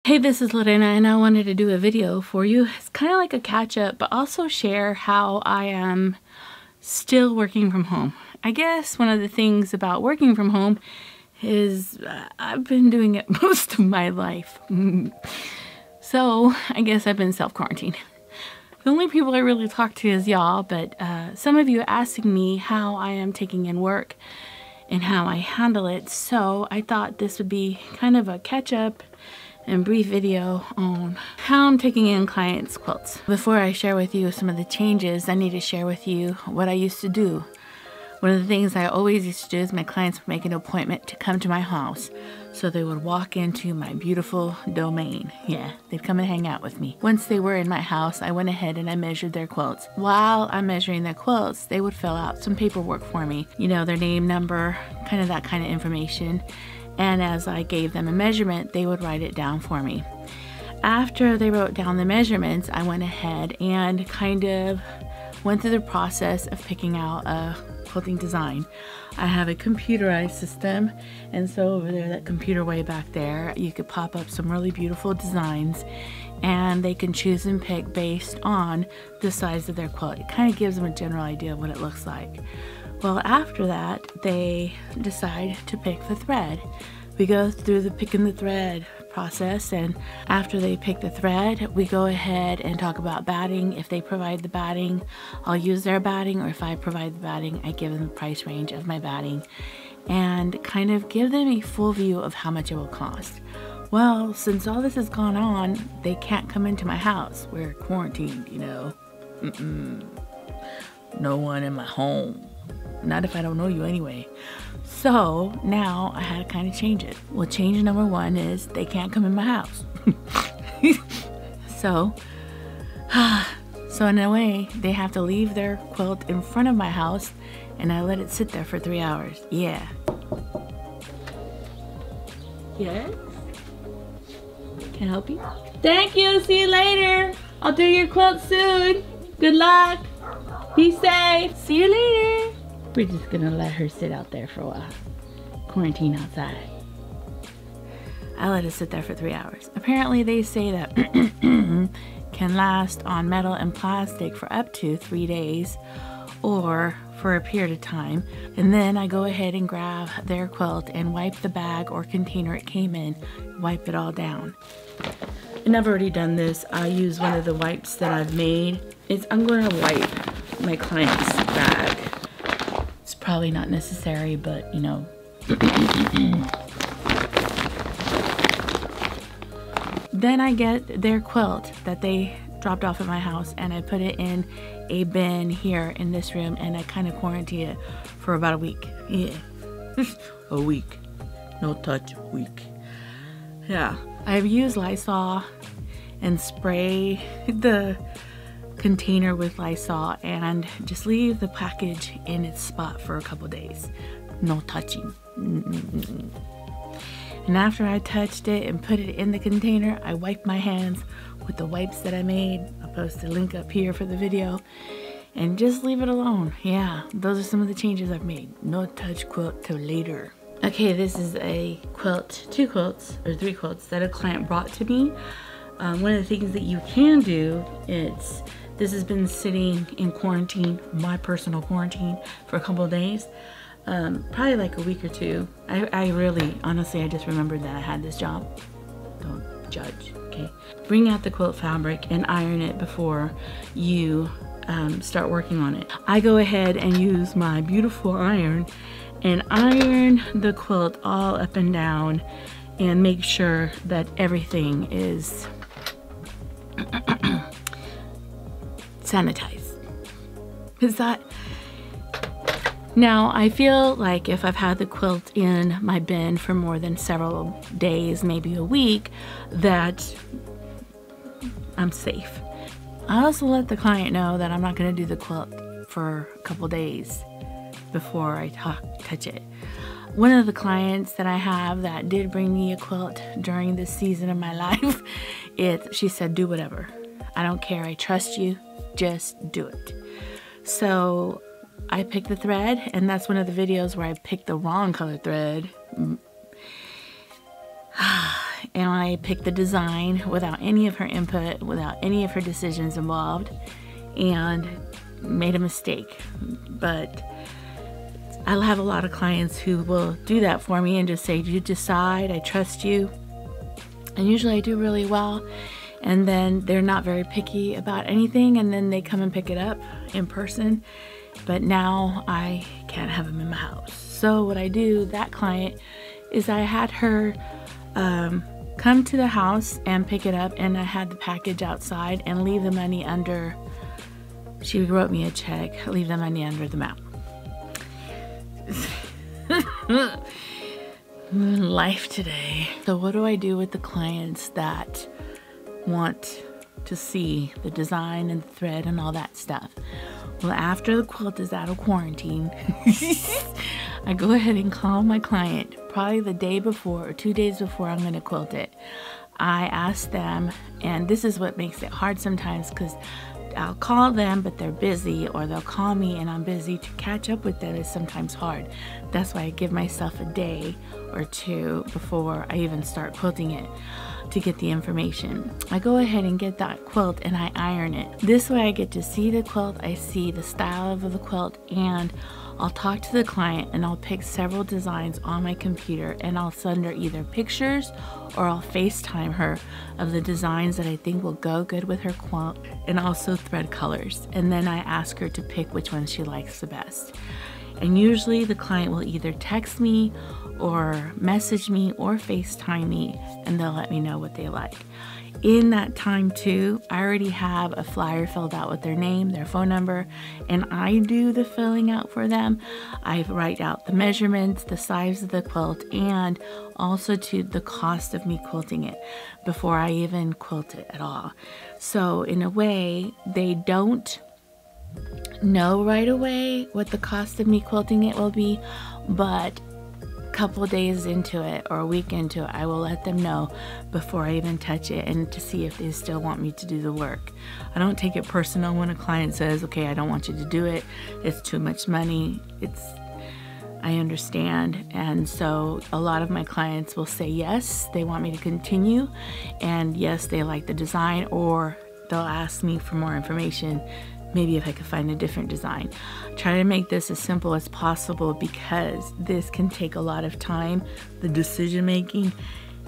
Hey, this is Lorena and I wanted to do a video for you. It's kind of like a catch up, but also share how I am still working from home. I guess one of the things about working from home is I've been doing it most of my life. So I guess I've been self-quarantined. The only people I really talk to is y'all, but some of you are asking me how I am taking in work and how I handle it. So I thought this would be kind of a catch up and brief video on how I'm taking in clients' quilts. Before I share with you some of the changes, I need to share with you what I used to do. One of the things I always used to do is my clients would make an appointment to come to my house. So they would walk into my beautiful domain. Yeah, they'd come and hang out with me. Once they were in my house, I went ahead and I measured their quilts. While I'm measuring their quilts, they would fill out some paperwork for me. You know, their name, number, kind of that kind of information. And as I gave them a measurement, they would write it down for me. After they wrote down the measurements, I went ahead and kind of went through the process of picking out a quilting design. I have a computerized system, and so over there, that computer way back there, you could pop up some really beautiful designs and they can choose and pick based on the size of their quilt. It kind of gives them a general idea of what it looks like. Well, after that, they decide to pick the thread. We go through the picking the thread process, and after they pick the thread, we go ahead and talk about batting. If they provide the batting, I'll use their batting, or if I provide the batting, I give them the price range of my batting and kind of give them a full view of how much it will cost. Well, since all this has gone on, they can't come into my house. We're quarantined, you know. No one in my home. Not if I don't know you anyway. So now I had to kind of change it. Well, change number one is they can't come in my house. So in a way, they have to leave their quilt in front of my house and I let it sit there for 3 hours. Yeah. Yes? Can I help you? Thank you. See you later. I'll do your quilt soon. Good luck. Be safe. See you later. We're just gonna let her sit out there for a while. Quarantine outside. I let it sit there for 3 hours. Apparently they say that can last on metal and plastic for up to 3 days or for a period of time. And then I go ahead and grab their quilt and wipe the bag or container it came in, wipe it all down. And I've already done this. I use one of the wipes that I've made. I'm going to wipe my client's bag. It's probably not necessary, but you know. Then I get their quilt that they dropped off at my house and I put it in a bin here in this room and I kind of quarantine it for about a week. Yeah. A week. No touch week. Yeah. I've used Lysol and spray the container with Lysol and just leave the package in its spot for a couple days. No touching. And after I touched it and put it in the container, I wiped my hands with the wipes that I made. I'll post a link up here for the video and just leave it alone. Yeah, those are some of the changes I've made. No touch quilt till later. Okay, this is a quilt, 2 quilts or 3 quilts that a client brought to me. One of the things that you can do is, this has been sitting in quarantine, my personal quarantine, for a couple of days. Probably like a week or 2. I really, honestly, I just remembered that I had this job. Don't judge, okay? Bring out the quilt fabric and iron it before you start working on it. I go ahead and use my beautiful iron and iron the quilt all up and down and make sure that everything is sanitized. Is that? Now, I feel like if I've had the quilt in my bin for more than several days, maybe a week, that I'm safe. I also let the client know that I'm not going to do the quilt for a couple days before I touch it. One of the clients that I have that did bring me a quilt during this season of my life, she said, do whatever. I don't care. I trust you. Just do it. So I picked the thread, and that's one of the videos where I picked the wrong color thread. and I picked the design without any of her input, without any of her decisions involved, and made a mistake. But I'll have a lot of clients who will do that for me and just say, you decide, I trust you. And usually I do really well. And then they're not very picky about anything, and then they come and pick it up in person. But now I can't have them in my house. So what I do, that client, is I had her come to the house and pick it up, and I had the package outside and leave the money under. She wrote me a check, leave the money under the mat. Life today. So what do I do with the clients that want to see the design and the thread and all that stuff? Well, after the quilt is out of quarantine, I go ahead and call my client probably the day before or 2 days before I'm going to quilt it. I ask them, and this is what makes it hard sometimes, because I'll call them but they're busy, or they'll call me and I'm busy. To catch up with them is sometimes hard. That's why I give myself a day or two before I even start quilting it to get the information. I go ahead and get that quilt and I iron it. This way I get to see the quilt, I see the style of the quilt, and I'll talk to the client and I'll pick several designs on my computer, and I'll send her either pictures or I'll FaceTime her of the designs that I think will go good with her quilt, and also thread colors. And then I ask her to pick which one she likes the best. And usually the client will either text me or message me or FaceTime me, and they'll let me know what they like. In that time too, I already have a flyer filled out with their name, their phone number, and I do the filling out for them. I write out the measurements, the size of the quilt, and also to the cost of me quilting it before I even quilt it at all. So in a way, they don't know right away what the cost of me quilting it will be, but couple days into it or a week into it, I will let them know before I even touch it, and to see if they still want me to do the work. I don't take it personal when a client says, okay, I don't want you to do it, it's too much money. I understand. And so a lot of my clients will say yes, they want me to continue, and yes, they like the design, or they'll ask me for more information, maybe if I could find a different design. Try to make this as simple as possible, because this can take a lot of time, the decision making,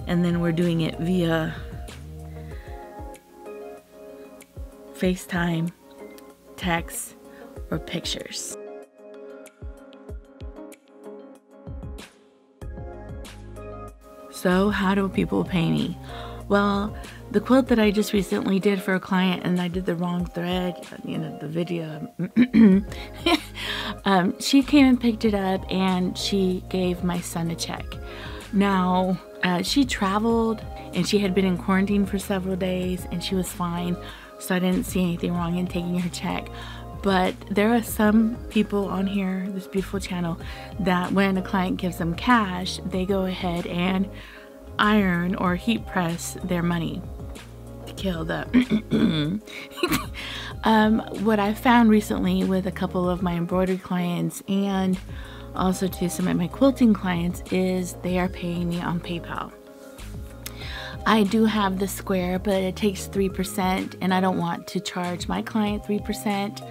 and then we're doing it via FaceTime, text, or pictures. So how do people pay me? Well, the quilt that I just recently did for a client, and I did the wrong thread, the video, she came and picked it up and she gave my son a check. Now, she traveled and she had been in quarantine for several days and she was fine, so I didn't see anything wrong in taking her check. But there are some people on here, this beautiful channel, that when a client gives them cash, they go ahead and iron or heat press their money to kill the what I found recently with a couple of my embroidery clients and also to some of my quilting clients is they are paying me on PayPal. I do have the Square, but it takes 3%, and I don't want to charge my client 3%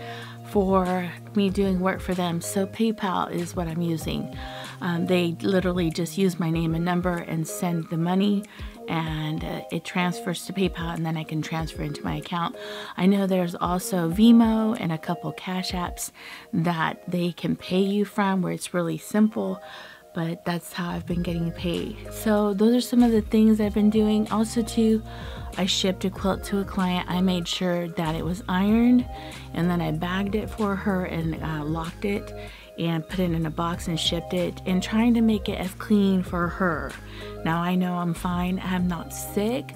for me doing work for them, so PayPal is what I'm using. They literally just use my name and number and send the money, and it transfers to PayPal, and then I can transfer into my account. I know there's also Venmo and a couple Cash Apps that they can pay you from, where it's really simple, but that's how I've been getting paid. So those are some of the things I've been doing. Also too, I shipped a quilt to a client. I made sure that it was ironed, and then I bagged it for her and locked it and put it in a box and shipped it, and trying to make it as clean for her. Now I know I'm fine, I'm not sick,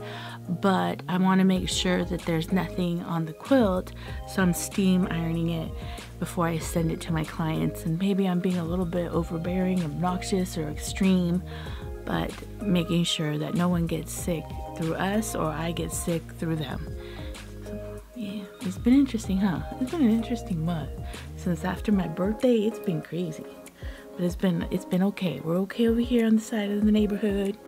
but I want to make sure that there's nothing on the quilt, so I'm steam ironing it before I send it to my clients. And maybe I'm being a little bit overbearing, obnoxious, or extreme, but making sure that no one gets sick through us or I get sick through them. So, yeah, it's been interesting, huh? It's been an interesting month. Since after my birthday, it's been crazy, but it's been okay. We're okay over here on the side of the neighborhood.